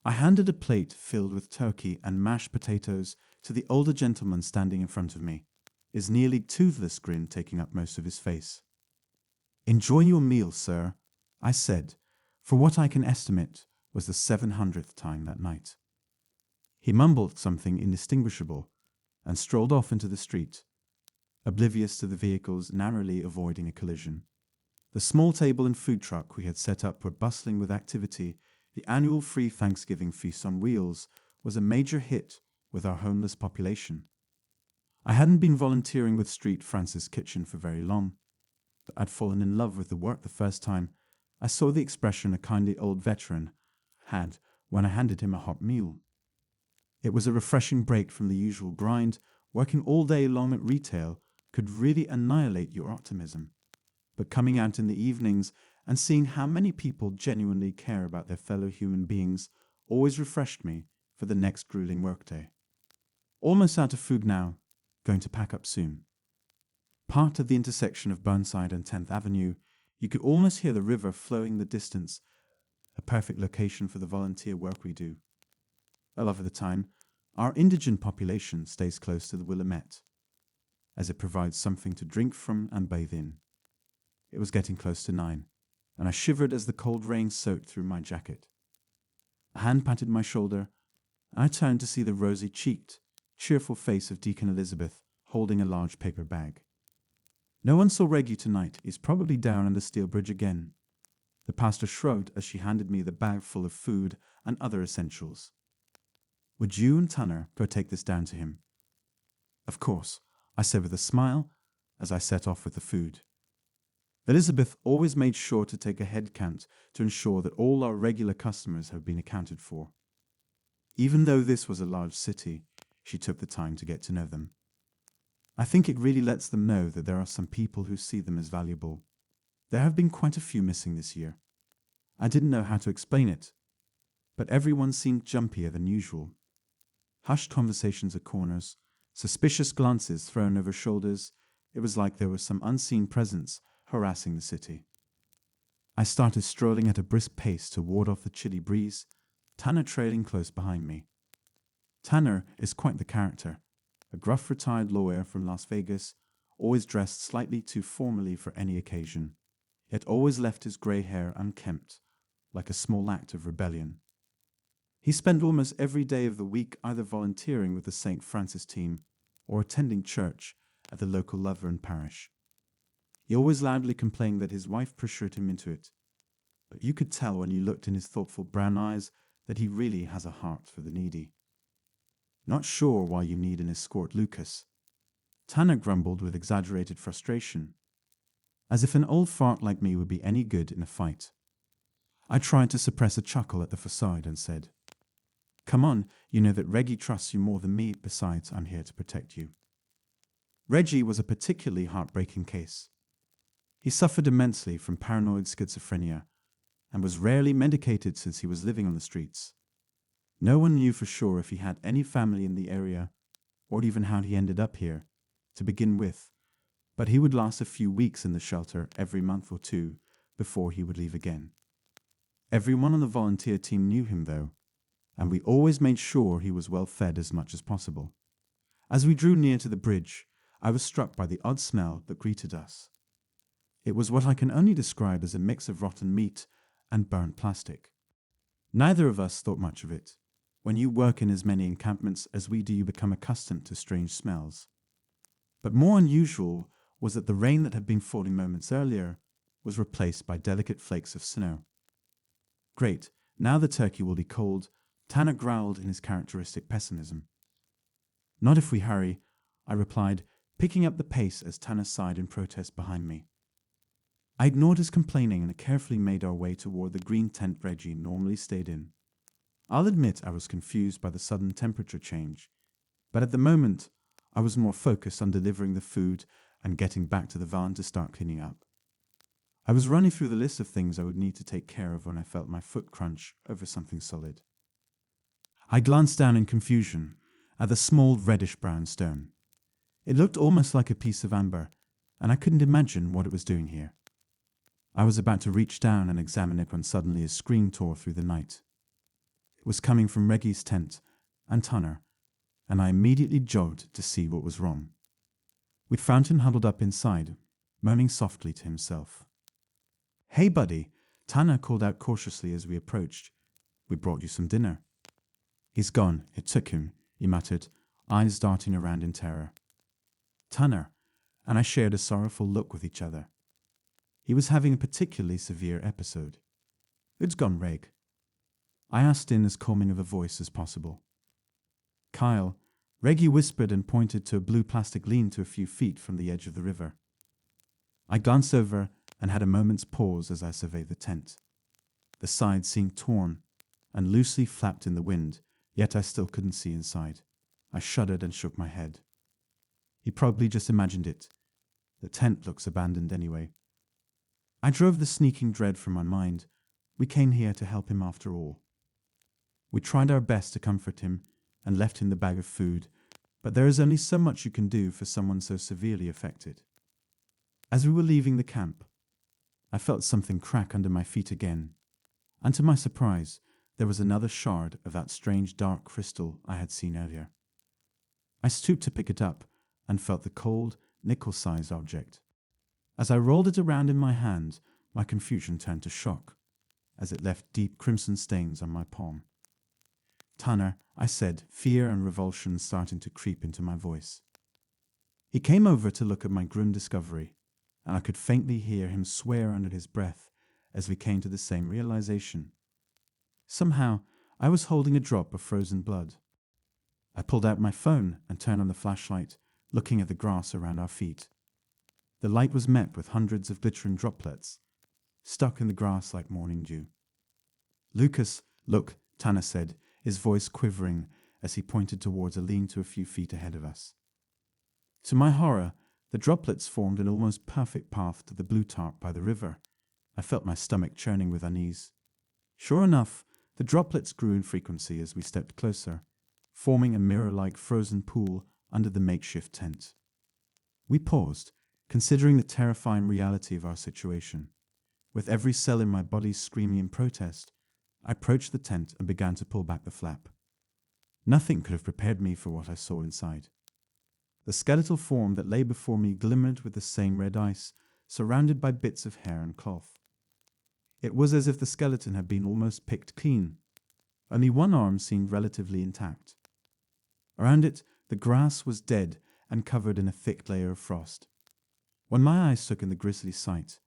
I handed a plate filled with turkey and mashed potatoes to the older gentleman standing in front of me, his nearly toothless grin taking up most of his face. "Enjoy your meal, sir," I said, for what I can estimate was the 700th time that night. He mumbled something indistinguishable and strolled off into the street, oblivious to the vehicles narrowly avoiding a collision. The small table and food truck we had set up were bustling with activity. The annual free Thanksgiving feast on wheels was a major hit with our homeless population. I hadn't been volunteering with Street Francis Kitchen for very long, but I'd fallen in love with the work the first time I saw the expression a kindly old veteran had when I handed him a hot meal. It was a refreshing break from the usual grind. Working all day long at retail could really annihilate your optimism, but coming out in the evenings and seeing how many people genuinely care about their fellow human beings always refreshed me for the next grueling workday. Almost out of food now, going to pack up soon. Part of the intersection of Burnside and 10th Avenue, you could almost hear the river flowing in the distance, a perfect location for the volunteer work we do. A lot of the time, our indigent population stays close to the Willamette, as it provides something to drink from and bathe in. It was getting close to 9, and I shivered as the cold rain soaked through my jacket. A hand patted my shoulder, and I turned to see the rosy-cheeked, cheerful face of Deacon Elizabeth holding a large paper bag. "No one saw Reggie tonight. He's probably down under Steel Bridge again." The pastor shrugged as she handed me the bag full of food and other essentials. "Would you and Tanner go take this down to him?" "Of course," I said with a smile as I set off with the food. Elizabeth always made sure to take a head count to ensure that all our regular customers have been accounted for. Even though this was a large city, she took the time to get to know them. I think it really lets them know that there are some people who see them as valuable. There have been quite a few missing this year. I didn't know how to explain it, but everyone seemed jumpier than usual. Hushed conversations at corners, suspicious glances thrown over shoulders. It was like there was some unseen presence harassing the city. I started strolling at a brisk pace to ward off the chilly breeze, Tanner trailing close behind me. Tanner is quite the character, a gruff retired lawyer from Las Vegas, always dressed slightly too formally for any occasion, yet always left his grey hair unkempt, like a small act of rebellion. He spent almost every day of the week either volunteering with the St. Francis team or attending church at the local Lutheran parish. He always loudly complained that his wife pressured him into it, but you could tell when you looked in his thoughtful brown eyes that he really has a heart for the needy. "Not sure why you need an escort, Lucas," Tanner grumbled with exaggerated frustration, as if an old fart like me would be any good in a fight. I tried to suppress a chuckle at the facade and said, "Come on, you know that Reggie trusts you more than me. Besides, I'm here to protect you." Reggie was a particularly heartbreaking case. He suffered immensely from paranoid schizophrenia and was rarely medicated since he was living on the streets. No one knew for sure if he had any family in the area or even how he ended up here to begin with, but he would last a few weeks in the shelter every month or two before he would leave again. Everyone on the volunteer team knew him though, and we always made sure he was well fed as much as possible. As we drew near to the bridge, I was struck by the odd smell that greeted us. It was what I can only describe as a mix of rotten meat and burnt plastic. Neither of us thought much of it. When you work in as many encampments as we do, you become accustomed to strange smells. But more unusual was that the rain that had been falling moments earlier was replaced by delicate flakes of snow. "Great, now the turkey will be cold," Tanner growled in his characteristic pessimism. "Not if we hurry," I replied, picking up the pace as Tanner sighed in protest behind me. I ignored his complaining and carefully made our way toward the green tent Reggie normally stayed in. I'll admit I was confused by the sudden temperature change, but at the moment I was more focused on delivering the food and getting back to the van to start cleaning up. I was running through the list of things I would need to take care of when I felt my foot crunch over something solid. I glanced down in confusion at the small reddish-brown stone. It looked almost like a piece of amber, and I couldn't imagine what it was doing here. I was about to reach down and examine it when suddenly a scream tore through the night. It was coming from Reggie's tent and Tanner, and I immediately jogged to see what was wrong. We'd found him huddled up inside, moaning softly to himself. "Hey, buddy," Tanner called out cautiously as we approached. "We brought you some dinner." "He's gone. It took him," he muttered, eyes darting around in terror. Tanner and I shared a sorrowful look with each other. He was having a particularly severe episode. "Who's gone, Reg?" I asked in as calming of a voice as possible. "Kyle," Reggie whispered and pointed to a blue plastic lean-to a few feet from the edge of the river. I glanced over and had a moment's pause as I surveyed the tent. The sides seemed torn and loosely flapped in the wind, yet I still couldn't see inside. I shuddered and shook my head. He probably just imagined it. The tent looks abandoned anyway. I drove the sneaking dread from my mind. We came here to help him after all. We tried our best to comfort him and left him the bag of food, but there is only so much you can do for someone so severely affected. As we were leaving the camp, I felt something crack under my feet again, and to my surprise, there was another shard of that strange dark crystal I had seen earlier. I stooped to pick it up and felt the cold, nickel-sized object. As I rolled it around in my hand, my confusion turned to shock, as it left deep crimson stains on my palm. "Tanner," I said, fear and revulsion starting to creep into my voice. He came over to look at my grim discovery, and I could faintly hear him swear under his breath as we came to the same realization. Somehow, I was holding a drop of frozen blood. I pulled out my phone and turned on the flashlight, looking at the grass around our feet. The light was met with hundreds of glittering droplets, stuck in the grass like morning dew. "Lucas, look," Tanner said, his voice quivering as he pointed towards a lean-to a few feet ahead of us. To my horror, the droplets formed an almost perfect path to the blue tarp by the river. I felt my stomach churning with unease. Sure enough, the droplets grew in frequency as we stepped closer, forming a mirror-like frozen pool under the makeshift tent. We paused, considering the terrifying reality of our situation. With every cell in my body screaming in protest, I approached the tent and began to pull back the flap. Nothing could have prepared me for what I saw inside. The skeletal form that lay before me glimmered with the same red ice, surrounded by bits of hair and cloth. It was as if the skeleton had been almost picked clean. Only one arm seemed relatively intact. Around it, the grass was dead and covered in a thick layer of frost. When my eyes took in the grisly sight,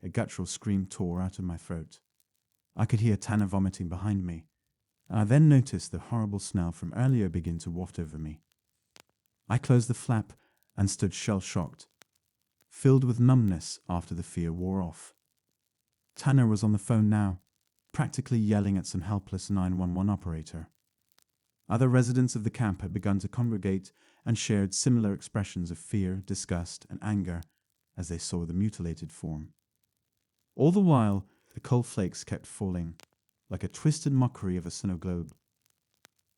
a guttural scream tore out of my throat. I could hear Tanner vomiting behind me, and I then noticed the horrible smell from earlier begin to waft over me. I closed the flap and stood shell-shocked, filled with numbness after the fear wore off. Tanner was on the phone now, practically yelling at some helpless 911 operator. Other residents of the camp had begun to congregate and shared similar expressions of fear, disgust, and anger as they saw the mutilated form. All the while, the cold flakes kept falling, like a twisted mockery of a snow globe.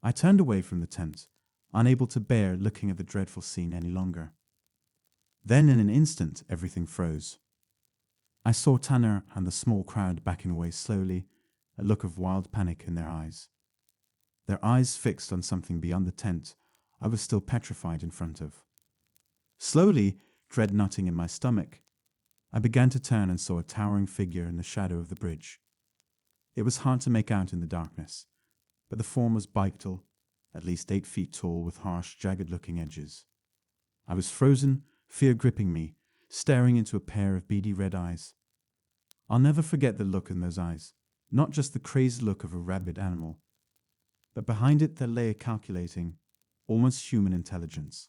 I turned away from the tent, unable to bear looking at the dreadful scene any longer. Then in an instant, everything froze. I saw Tanner and the small crowd backing away slowly, a look of wild panic in their eyes. Their eyes fixed on something beyond the tent I was still petrified in front of. Slowly, dread knotting in my stomach, I began to turn and saw a towering figure in the shadow of the bridge. It was hard to make out in the darkness, but the form was bipedal, at least 8 feet tall with harsh, jagged-looking edges. I was frozen, fear gripping me, staring into a pair of beady red eyes. I'll never forget the look in those eyes, not just the crazed look of a rabid animal, but behind it there lay a calculating, almost human intelligence.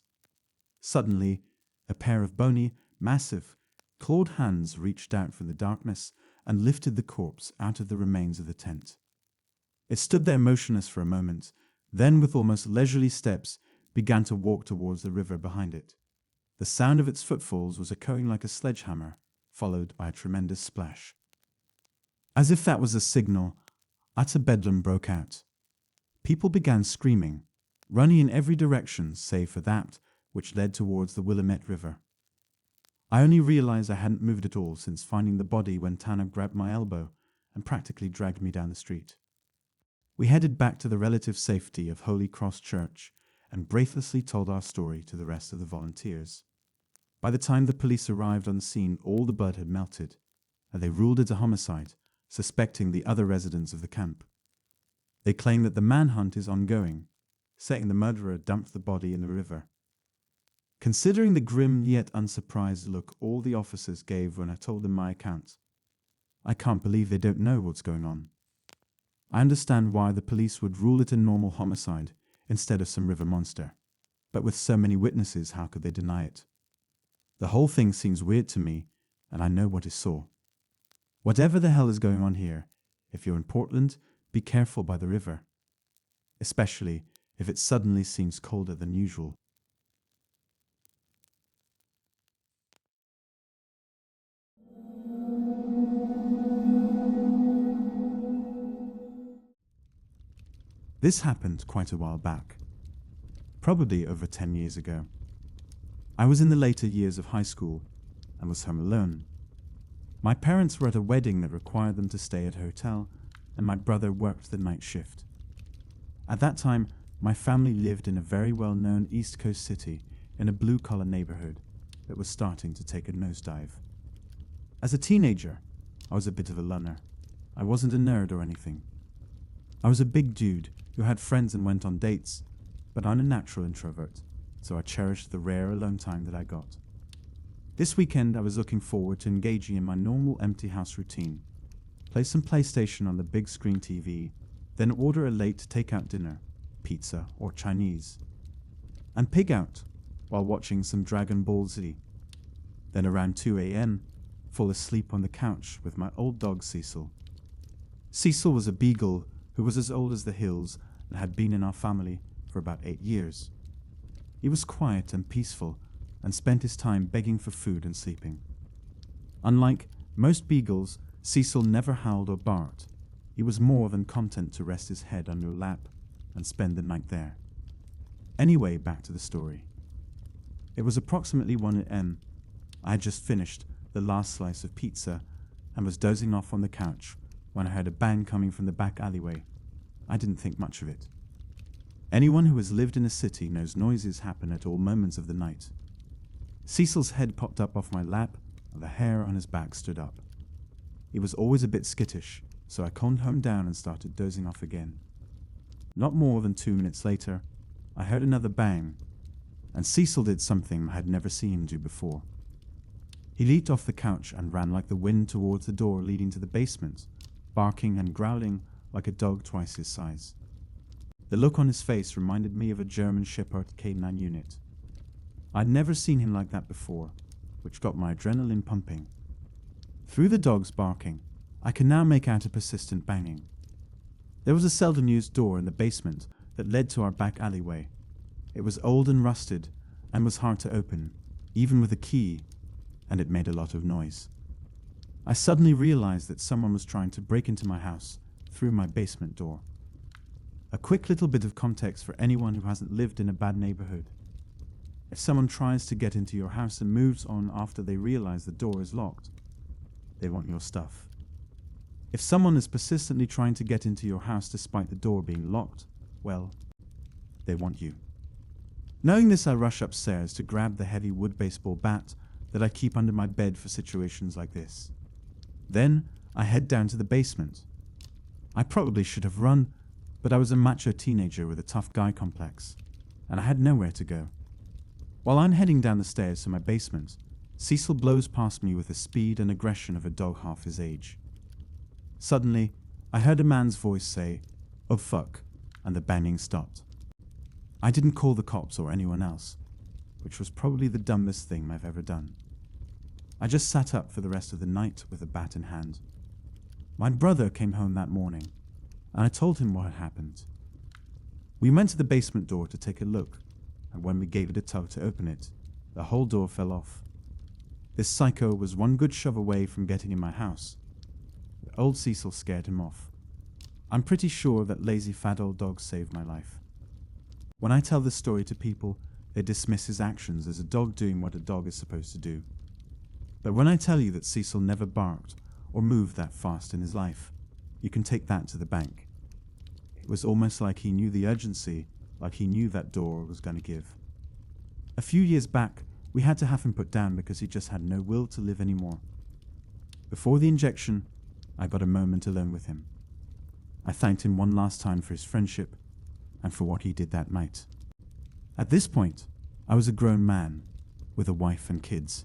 Suddenly, a pair of bony, massive, clawed hands reached out from the darkness and lifted the corpse out of the remains of the tent. It stood there motionless for a moment, then with almost leisurely steps began to walk towards the river behind it. The sound of its footfalls was echoing like a sledgehammer, followed by a tremendous splash. As if that was a signal, utter bedlam broke out. People began screaming, running in every direction save for that which led towards the Willamette River. I only realized I hadn't moved at all since finding the body when Tanner grabbed my elbow and practically dragged me down the street. We headed back to the relative safety of Holy Cross Church and breathlessly told our story to the rest of the volunteers. By the time the police arrived on scene, all the blood had melted, and they ruled it a homicide, suspecting the other residents of the camp. They claim that the manhunt is ongoing, saying the murderer dumped the body in the river. Considering the grim yet unsurprised look all the officers gave when I told them my account, I can't believe they don't know what's going on. I understand why the police would rule it a normal homicide instead of some river monster, but with so many witnesses, how could they deny it? The whole thing seems weird to me, and I know what is saw. Whatever the hell is going on here, if you're in Portland, be careful by the river, especially if it suddenly seems colder than usual. This happened quite a while back, probably over 10 years ago. I was in the later years of high school and was home alone. My parents were at a wedding that required them to stay at a hotel, and my brother worked the night shift. At that time, my family lived in a very well-known East Coast city in a blue-collar neighborhood that was starting to take a nosedive. As a teenager, I was a bit of a loner. I wasn't a nerd or anything. I was a big dude who had friends and went on dates, but I'm a natural introvert, so I cherished the rare alone time that I got. This weekend I was looking forward to engaging in my normal empty house routine. Play some PlayStation on the big screen TV, then order a late takeout dinner, pizza or Chinese, and pig out while watching some Dragon Ball Z. Then around 2 a.m, fall asleep on the couch with my old dog Cecil. Cecil was a beagle who was as old as the hills and had been in our family for about 8 years. He was quiet and peaceful and spent his time begging for food and sleeping. Unlike most beagles, Cecil never howled or barked. He was more than content to rest his head on your lap and spend the night there. Anyway, back to the story. It was approximately 1 a.m. I had just finished the last slice of pizza and was dozing off on the couch when I heard a bang coming from the back alleyway. I didn't think much of it. Anyone who has lived in a city knows noises happen at all moments of the night. Cecil's head popped up off my lap and the hair on his back stood up. He was always a bit skittish, so I calmed him down and started dozing off again. Not more than 2 minutes later, I heard another bang, and Cecil did something I had never seen him do before. He leaped off the couch and ran like the wind towards the door leading to the basement, barking and growling like a dog twice his size. The look on his face reminded me of a German Shepherd K9 unit. I'd never seen him like that before, which got my adrenaline pumping. Through the dog's barking, I could now make out a persistent banging. There was a seldom used door in the basement that led to our back alleyway. It was old and rusted and was hard to open, even with a key, and it made a lot of noise. I suddenly realized that someone was trying to break into my house through my basement door. A quick little bit of context for anyone who hasn't lived in a bad neighborhood. If someone tries to get into your house and moves on after they realize the door is locked, they want your stuff. If someone is persistently trying to get into your house despite the door being locked, well, they want you. Knowing this, I rush upstairs to grab the heavy wood baseball bat that I keep under my bed for situations like this. Then I head down to the basement. I probably should have run, but I was a macho teenager with a tough guy complex, and I had nowhere to go. While I'm heading down the stairs to my basement, Cecil blows past me with the speed and aggression of a dog half his age. Suddenly, I heard a man's voice say, "Oh fuck," and the banging stopped. I didn't call the cops or anyone else, which was probably the dumbest thing I've ever done. I just sat up for the rest of the night with a bat in hand. My brother came home that morning, and I told him what had happened. We went to the basement door to take a look, and when we gave it a tug to open it, the whole door fell off. This psycho was one good shove away from getting in my house. But old Cecil scared him off. I'm pretty sure that lazy fat old dog saved my life. When I tell this story to people, they dismiss his actions as a dog doing what a dog is supposed to do. But when I tell you that Cecil never barked or moved that fast in his life, you can take that to the bank. It was almost like he knew the urgency, like he knew that door was going to give. A few years back, we had to have him put down because he just had no will to live anymore. Before the injection, I got a moment alone with him. I thanked him one last time for his friendship and for what he did that night. At this point, I was a grown man with a wife and kids.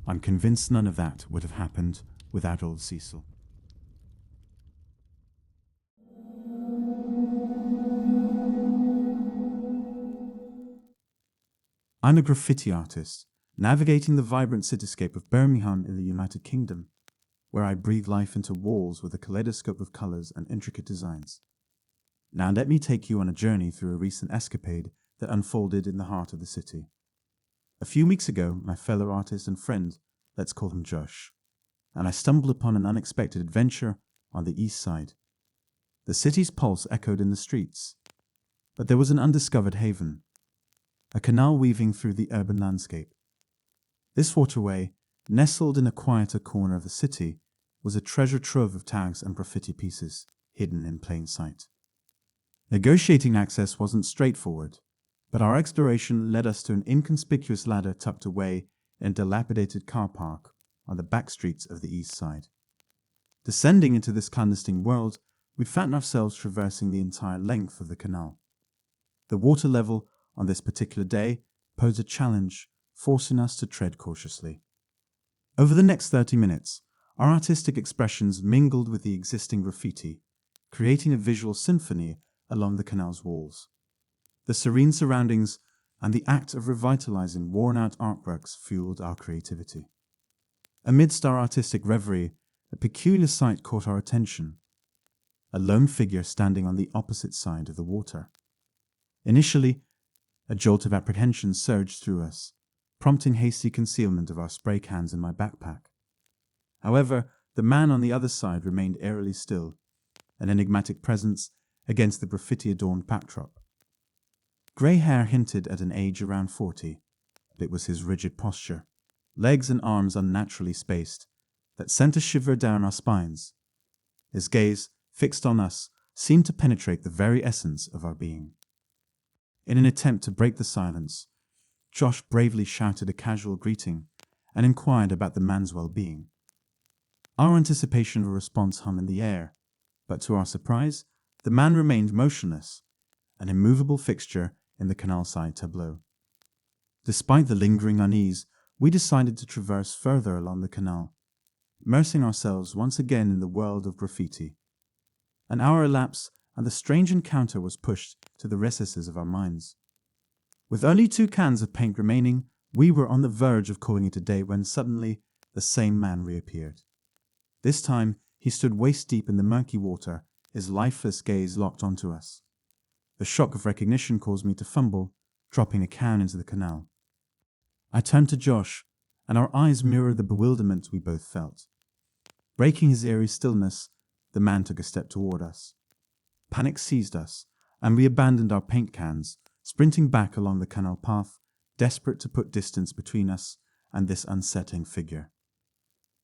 I'm convinced none of that would have happened without old Cecil. I'm a graffiti artist, navigating the vibrant cityscape of Birmingham in the United Kingdom, where I breathe life into walls with a kaleidoscope of colours and intricate designs. Now let me take you on a journey through a recent escapade that unfolded in the heart of the city. A few weeks ago, my fellow artist and friend, let's call him Josh, and I stumbled upon an unexpected adventure on the east side. The city's pulse echoed in the streets, but there was an undiscovered haven, a canal weaving through the urban landscape. This waterway, nestled in a quieter corner of the city, was a treasure trove of tags and graffiti pieces, hidden in plain sight. Negotiating access wasn't straightforward, but our exploration led us to an inconspicuous ladder tucked away in a dilapidated car park on the back streets of the east side. Descending into this clandestine world, we found ourselves traversing the entire length of the canal. The water level on this particular day posed a challenge, forcing us to tread cautiously. Over the next 30 minutes, our artistic expressions mingled with the existing graffiti, creating a visual symphony along the canal's walls. The serene surroundings and the act of revitalizing worn-out artworks fueled our creativity. Amidst our artistic reverie, a peculiar sight caught our attention: a lone figure standing on the opposite side of the water. Initially, a jolt of apprehension surged through us, prompting hasty concealment of our spray cans in my backpack. However, the man on the other side remained eerily still, an enigmatic presence against the graffiti-adorned backdrop. Grey hair hinted at an age around 40, but it was his rigid posture, legs and arms unnaturally spaced, that sent a shiver down our spines. His gaze, fixed on us, seemed to penetrate the very essence of our being. In an attempt to break the silence, Josh bravely shouted a casual greeting and inquired about the man's well-being. Our anticipation of a response hung in the air, but to our surprise, the man remained motionless, an immovable fixture in the canal-side tableau. Despite the lingering unease, we decided to traverse further along the canal, immersing ourselves once again in the world of graffiti. An hour elapsed, and the strange encounter was pushed to the recesses of our minds. With only 2 cans of paint remaining, we were on the verge of calling it a day when suddenly the same man reappeared. This time, he stood waist-deep in the murky water, his lifeless gaze locked onto us. The shock of recognition caused me to fumble, dropping a can into the canal. I turned to Josh, and our eyes mirrored the bewilderment we both felt. Breaking his eerie stillness, the man took a step toward us. Panic seized us, and we abandoned our paint cans, sprinting back along the canal path, desperate to put distance between us and this unsettling figure.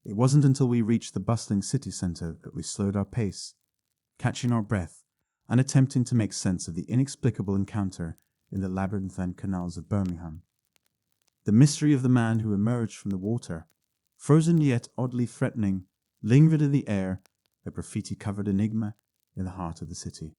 It wasn't until we reached the bustling city centre that we slowed our pace, catching our breath and attempting to make sense of the inexplicable encounter in the labyrinthine canals of Birmingham. The mystery of the man who emerged from the water, frozen yet oddly threatening, lingered in the air, a graffiti-covered enigma in the heart of the city.